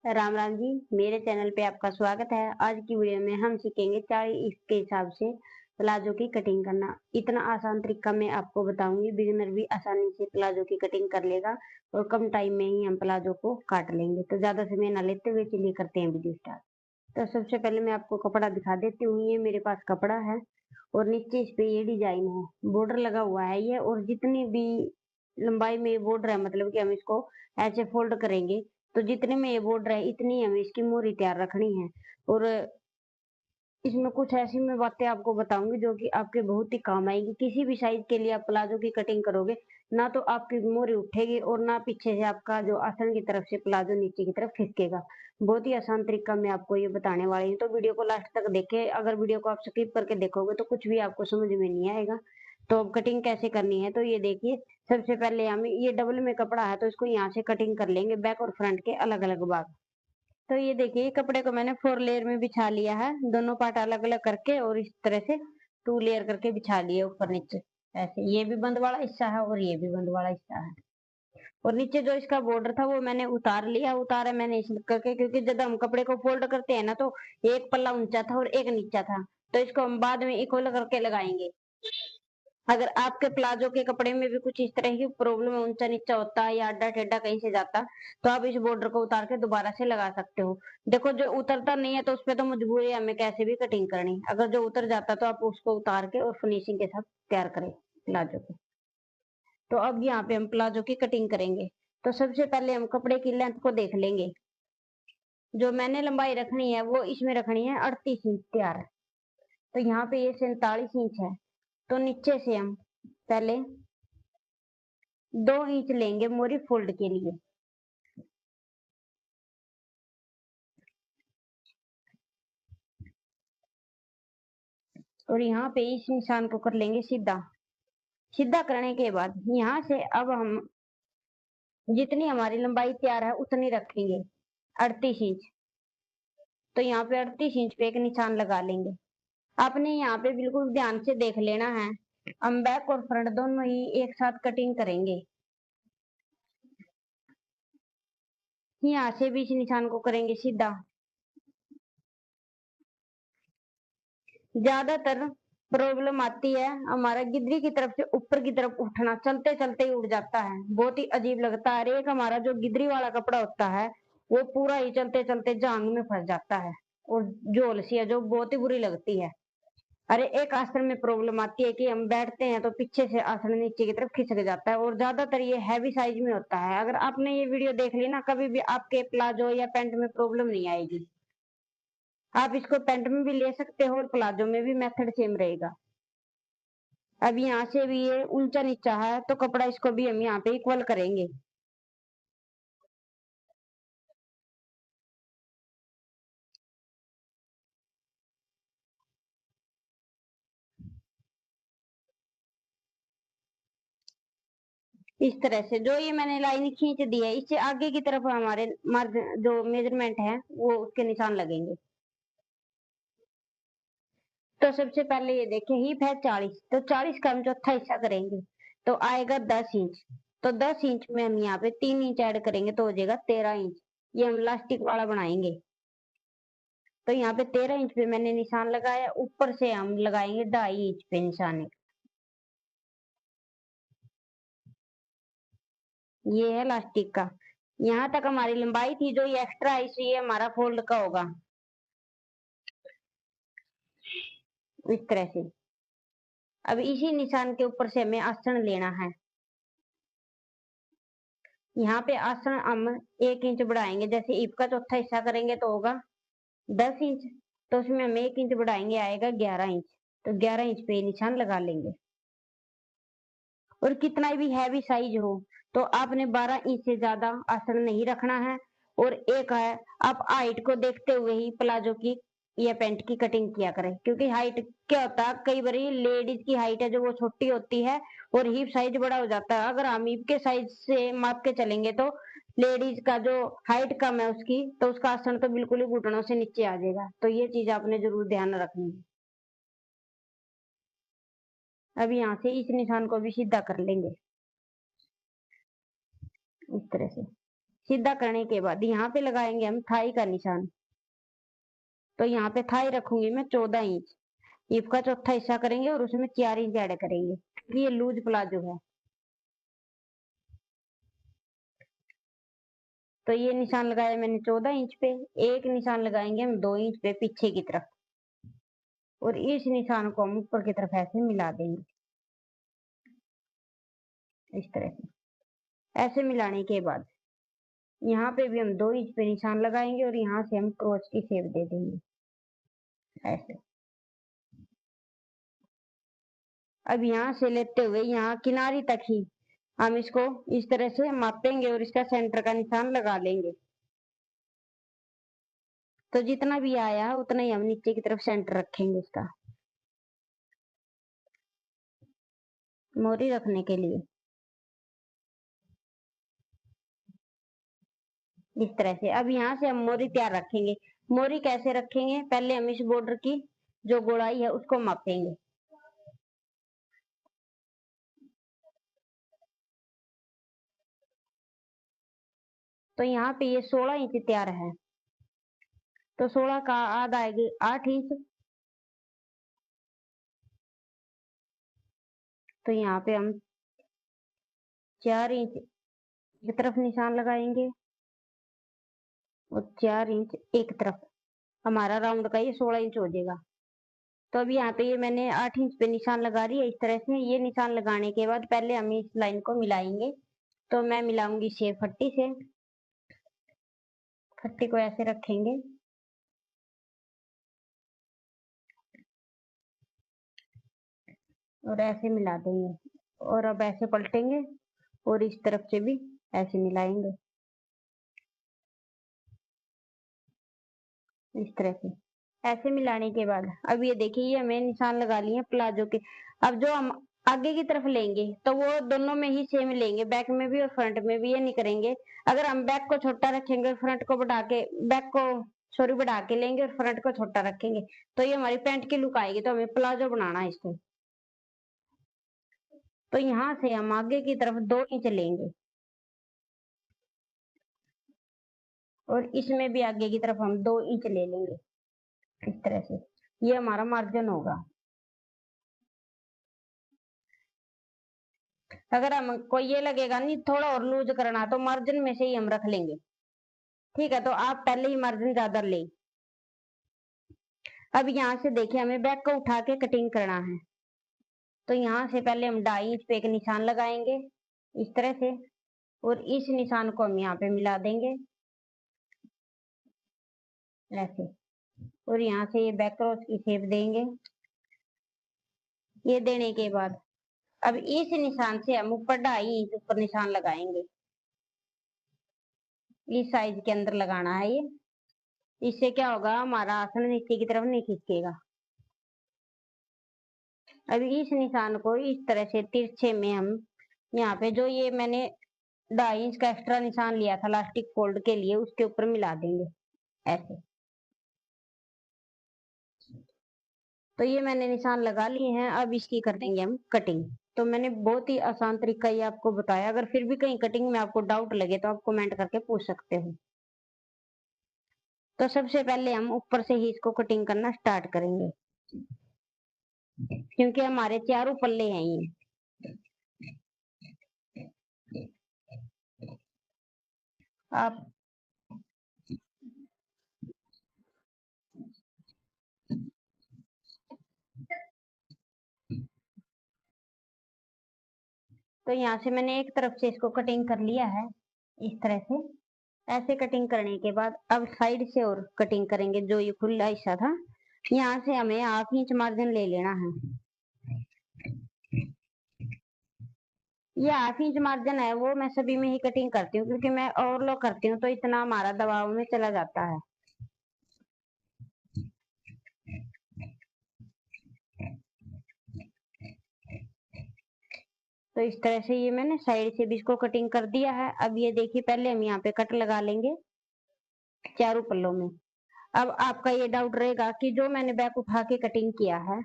राम राम जी। मेरे चैनल पे आपका स्वागत है। आज की वीडियो में हम सीखेंगे 4 इंच के हिसाब से प्लाजो की कटिंग करना। इतना आसान तरीका मैं आपको बताऊंगी, बिगिनर भी आसानी से प्लाजो की कटिंग कर लेगा और कम टाइम में ही हम प्लाजो को काट लेंगे। तो ज्यादा समय ना लेते हुए चलिए करते हैं वीडियो स्टार्ट। तो सबसे पहले मैं आपको कपड़ा दिखा देती हूँ। ये मेरे पास कपड़ा है और नीचे इस पे ये डिजाइन है, बॉर्डर लगा हुआ है ये। और जितनी भी लंबाई में बॉर्डर है, मतलब कि हम इसको ऐसे फोल्ड करेंगे तो जितने में ये बॉर्डर है इतनी हमें इसकी मोहरी तैयार रखनी है। और इसमें कुछ ऐसी मैं बातें आपको बताऊंगी जो कि आपके बहुत ही काम आएगी। किसी भी साइज के लिए आप प्लाजो की कटिंग करोगे ना तो आपकी मोहरी उठेगी और ना पीछे से आपका जो आसन की तरफ से प्लाजो नीचे की तरफ खिसकेगा। बहुत ही आसान तरीका मैं आपको ये बताने वाली हूँ, तो वीडियो को लास्ट तक देखे। अगर वीडियो को आप स्किप करके देखोगे तो कुछ भी आपको समझ में नहीं आएगा। तो अब कटिंग कैसे करनी है तो ये देखिए। सबसे पहले हम ये डबल में कपड़ा है तो इसको यहाँ से कटिंग कर लेंगे, बैक और फ्रंट के अलग अलग भाग। तो ये देखिए कपड़े को मैंने 4 लेयर में बिछा लिया है, दोनों पार्ट अलग अलग करके, और इस तरह से 2 लेयर करके बिछा लिए ऊपर नीचे। ऐसे ये भी बंद वाला हिस्सा है और ये भी बंद वाला हिस्सा है। और नीचे जो इसका बॉर्डर था वो मैंने उतार लिया। उतारा मैंने इस करके क्योंकि जब हम कपड़े को फोल्ड करते हैं ना तो एक पल्ला ऊंचा था और एक नीचा था, तो इसको हम बाद में इक्वल करके लगाएंगे। अगर आपके प्लाजो के कपड़े में भी कुछ इस तरह की प्रॉब्लम है, ऊंचा नीचा होता है या अड्डा टेढ़ा कहीं से जाता, तो आप इस बॉर्डर को उतार के दोबारा से लगा सकते हो। देखो जो उतरता नहीं है तो उसपे तो मजबूरी है हमें कैसे भी कटिंग करनी। अगर जो उतर जाता तो आप उसको उतार के और फिनिशिंग के साथ तैयार करें प्लाजो को। तो अब यहाँ पे हम प्लाजो की कटिंग करेंगे। तो सबसे पहले हम कपड़े की लेंथ को देख लेंगे। जो मैंने लंबाई रखनी है वो इसमें रखनी है 38 इंच तैयार है। तो यहाँ पे ये 47 इंच है। तो नीचे से हम पहले 2 इंच लेंगे मोरी फोल्ड के लिए। और यहाँ पे इस निशान को कर लेंगे सीधा। सीधा करने के बाद यहाँ से अब हम जितनी हमारी लंबाई तैयार है उतनी रखेंगे, 38 इंच। तो यहाँ पे 38 इंच पे एक निशान लगा लेंगे। आपने यहाँ पे बिल्कुल ध्यान से देख लेना है। हम बैक और फ्रंट दोनों ही एक साथ कटिंग करेंगे। यहाँ से भी इस निशान को करेंगे सीधा। ज्यादातर प्रॉब्लम आती है हमारा गिदरी की तरफ से ऊपर की तरफ उठना, चलते चलते ही उठ जाता है, बहुत ही अजीब लगता है। अरे एक हमारा जो गिदरी वाला कपड़ा होता है वो पूरा ही चलते चलते जांग में फंस जाता है और झोल सी है जो बहुत ही बुरी लगती है। अरे एक आसन में प्रॉब्लम आती है कि हम बैठते हैं तो पीछे से आसन नीचे की तरफ खिसक जाता है, और ज्यादातर ये हैवी साइज में होता है। अगर आपने ये वीडियो देख ली ना, कभी भी आपके प्लाजो या पैंट में प्रॉब्लम नहीं आएगी। आप इसको पैंट में भी ले सकते हो और प्लाजो में भी मेथड सेम रहेगा। अब यहाँ से भी ये ऊंचा नीचा है तो कपड़ा इसको भी हम यहाँ पे इक्वल करेंगे। इस तरह से जो ये मैंने लाइन खींच दी है इससे आगे की तरफ हमारे मर्ज जो मेजरमेंट है वो उसके निशान लगेंगे। तो सबसे पहले ये देखिए हिप है 40, तो 40 का हम चौथा हिस्सा करेंगे तो आएगा 10 इंच। तो 10 इंच में हम यहाँ पे 3 इंच ऐड करेंगे तो हो जाएगा 13 इंच। ये हम लास्टिक वाला बनाएंगे। तो यहाँ पे 13 इंच पे मैंने निशान लगाया, ऊपर से हम लगाएंगे 2.5 इंच पे निशान। ये है लास्टिक का। यहाँ तक हमारी लंबाई थी, जो ये एक्स्ट्रा है इसलिए हमारा फोल्ड का होगा इस तरह से। अब इसी निशान के ऊपर से हमें आसन लेना है। यहाँ पे आसन हम 1 इंच बढ़ाएंगे, जैसे ईप का चौथा हिस्सा करेंगे तो होगा 10 इंच, तो उसमें हम 1 इंच बढ़ाएंगे आएगा 11 इंच। तो 11 इंच पे निशान लगा लेंगे। और कितना भी हैवी साइज हो तो आपने 12 इंच से ज्यादा आसन नहीं रखना है। और एक है, आप हाइट को देखते हुए ही प्लाजो की या पैंट की कटिंग किया करें, क्योंकि हाइट क्या होता है, कई बार लेडीज की हाइट है जो वो छोटी होती है और हिप साइज बड़ा हो जाता है। अगर हम हिप के साइज से माप के चलेंगे तो लेडीज का जो हाइट कम है उसकी, तो उसका आसन तो बिल्कुल ही घुटनों से नीचे आ जाएगा। तो ये चीज आपने जरूर ध्यान रखनी है। अब यहाँ से इस निशान को भी सीधा कर लेंगे इस तरह से। सीधा करने के बाद यहाँ पे लगाएंगे हम थाई का निशान। तो यहाँ पे थाई रखूंगी मैं 14 इंच। हिप का चौथा हिस्सा करेंगे और उसमें 4 इंच ऐड करेंगे। ये लूज प्लाजो है। तो ये निशान लगाया मैंने 14 इंच पे। एक निशान लगाएंगे हम 2 इंच पे पीछे की तरफ, और इस निशान को हम ऊपर की तरफ ऐसे मिला देंगे, इस तरह से। ऐसे मिलाने के बाद यहाँ पे भी हम 2 इंच पे निशान लगाएंगे और यहाँ से हम क्रोच की शेप दे देंगे ऐसे। अब यहाँ से लेते हुए यहाँ किनारी तक ही हम इसको इस तरह से मापेंगे और इसका सेंटर का निशान लगा लेंगे। तो जितना भी आया है उतना ही हम नीचे की तरफ सेंटर रखेंगे इसका, मोरी रखने के लिए। इस तरह से अब यहाँ से हम मोरी तैयार रखेंगे। मोरी कैसे रखेंगे, पहले हम इस बॉर्डर की जो गोलाई है उसको मापेंगे। तो यहाँ पे ये 16 इंच तैयार है, तो 16 का आधा आएगी 8 इंच। तो यहाँ पे हम 4 इंच एक तरफ निशान लगाएंगे और 4 इंच एक तरफ। हमारा राउंड का ये 16 इंच हो जाएगा। तो अभी यहाँ पे ये मैंने 8 इंच पे निशान लगा रही है इस तरह से। ये निशान लगाने के बाद पहले हम इस लाइन को मिलाएंगे। तो मैं मिलाऊंगी शेप फट्टी से। फट्टी को ऐसे रखेंगे और ऐसे मिला देंगे, और अब ऐसे पलटेंगे और इस तरफ से भी ऐसे मिलाएंगे इस तरह से। ऐसे मिलाने के बाद अब ये देखिए ये हमें निशान लगा लिए प्लाजो के। अब जो हम आगे की तरफ लेंगे तो वो दोनों में ही सेम लेंगे, बैक में भी और फ्रंट में भी। ये नहीं करेंगे अगर हम बैक को छोटा रखेंगे और फ्रंट को बढ़ा के, बैक को सॉरी बढ़ा के लेंगे और फ्रंट को छोटा रखेंगे तो ये हमारी पैंट की लुक आएगी। तो हमें प्लाजो बनाना है इसको। तो यहाँ से हम आगे की तरफ 2 इंच लेंगे और इसमें भी आगे की तरफ हम 2 इंच ले लेंगे इस तरह से। ये हमारा मार्जिन होगा। अगर हमको ये लगेगा नहीं थोड़ा और लूज करना तो मार्जिन में से ही हम रख लेंगे, ठीक है। तो आप पहले ही मार्जिन ज्यादा ले। अब यहाँ से देखिए हमें बैक को उठा के कटिंग करना है। तो यहाँ से पहले हम 2.5 इंच पे एक निशान लगाएंगे इस तरह से, और इस निशान को हम यहाँ पे मिला देंगे ऐसे, और यहाँ से ये बैक क्रॉस की शेप देंगे। ये देने के बाद अब इस निशान से हम ऊपर 2.5 इंच ऊपर निशान लगाएंगे। इस साइज के अंदर लगाना है ये। इससे क्या होगा, हमारा आसन नीचे की तरफ नहीं खिसकेगा। अभी इस निशान को इस तरह से तिरछे में हम यहाँ पे जो ये मैंने 2.5 इंच का एक्स्ट्रा निशान लिया था लास्टिक फोल्ड के लिए उसके ऊपर मिला देंगे ऐसे। तो ये मैंने निशान लगा लिए हैं। अब इसकी कर देंगे हम कटिंग। तो मैंने बहुत ही आसान तरीका ये आपको बताया। अगर फिर भी कहीं कटिंग में आपको डाउट लगे तो आप कमेंट करके पूछ सकते हो। तो सबसे पहले हम ऊपर से ही इसको कटिंग करना स्टार्ट करेंगे, क्योंकि हमारे चारों पल्ले हैं ये। आप तो यहाँ से मैंने एक तरफ से इसको कटिंग कर लिया है इस तरह से। ऐसे कटिंग करने के बाद अब साइड से और कटिंग करेंगे। जो ये खुला हिस्सा था यहाँ से हमें 1/2 इंच मार्जिन ले लेना है। ये 1/2 इंच मार्जिन है वो मैं सभी में ही कटिंग करती हूँ, क्योंकि मैं ओवरलॉक करती हूँ तो इतना हमारा दबाव में चला जाता है। तो इस तरह से ये मैंने साइड से भी इसको कटिंग कर दिया है। अब ये देखिए पहले हम यहाँ पे कट लगा लेंगे चारों पल्लों में। अब आपका ये डाउट रहेगा कि जो मैंने बैक उठा के कटिंग किया है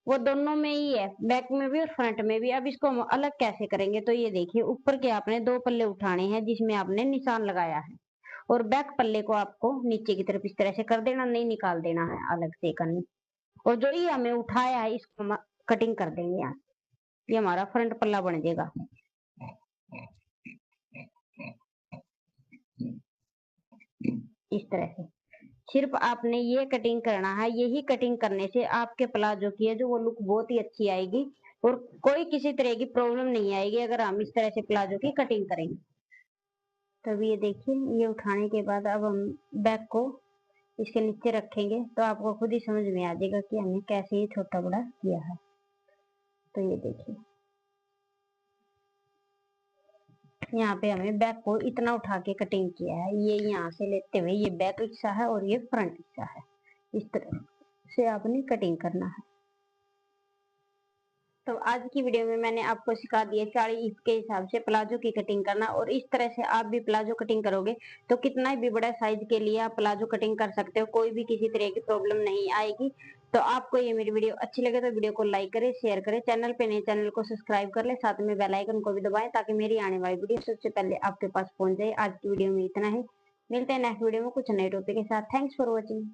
वो दोनों में ही है, बैक में भी और फ्रंट में भी। अब इसको हम अलग कैसे करेंगे, तो ये देखिए ऊपर के आपने 2 पल्ले उठाने हैं जिसमें आपने निशान लगाया है, और बैक पल्ले को आपको नीचे की तरफ इस तरह से कर देना, नहीं निकाल देना है अलग से करनी। और जो ये हमें उठाया है इसको हम कटिंग कर देंगे यहाँ। ये हमारा फ्रंट पल्ला बन जाएगा इस तरह से। सिर्फ आपने ये कटिंग करना है, यही कटिंग करने से आपके प्लाजो की है जो वो लुक बहुत ही अच्छी आएगी, और कोई किसी तरह की प्रॉब्लम नहीं आएगी अगर हम इस तरह से प्लाजो की कटिंग करेंगे। तब ये देखिए, ये उठाने के बाद अब हम बैक को इसके नीचे रखेंगे तो आपको खुद ही समझ में आ जाएगा कि हमने कैसे ये छोटा बड़ा किया है। तो ये देखिए, यहाँ पे हमें बैक को इतना उठा के कटिंग किया है, ये यहाँ से लेते हुए ये बैक हिस्सा है और ये फ्रंट हिस्सा है, इस तरह से आपने कटिंग करना है। तो आज की वीडियो में मैंने आपको सिखा दिया 40 इंच के हिसाब से प्लाजो की कटिंग करना, और इस तरह से आप भी प्लाजो कटिंग करोगे तो कितना भी बड़ा साइज के लिए आप प्लाजो कटिंग कर सकते हो, कोई भी किसी तरह की प्रॉब्लम नहीं आएगी। तो आपको ये मेरी वीडियो अच्छी लगे तो वीडियो को लाइक करें, शेयर करें, चैनल पे नए चैनल को सब्सक्राइब कर ले, साथ में बेल आइकन को भी दबाएं ताकि मेरी आने वाली वीडियो सबसे पहले आपके पास पहुंच जाए। आज की वीडियो में इतना ही, मिलते हैं नेक्स्ट वीडियो में कुछ नए टॉपिक के साथ। Thanks for watching.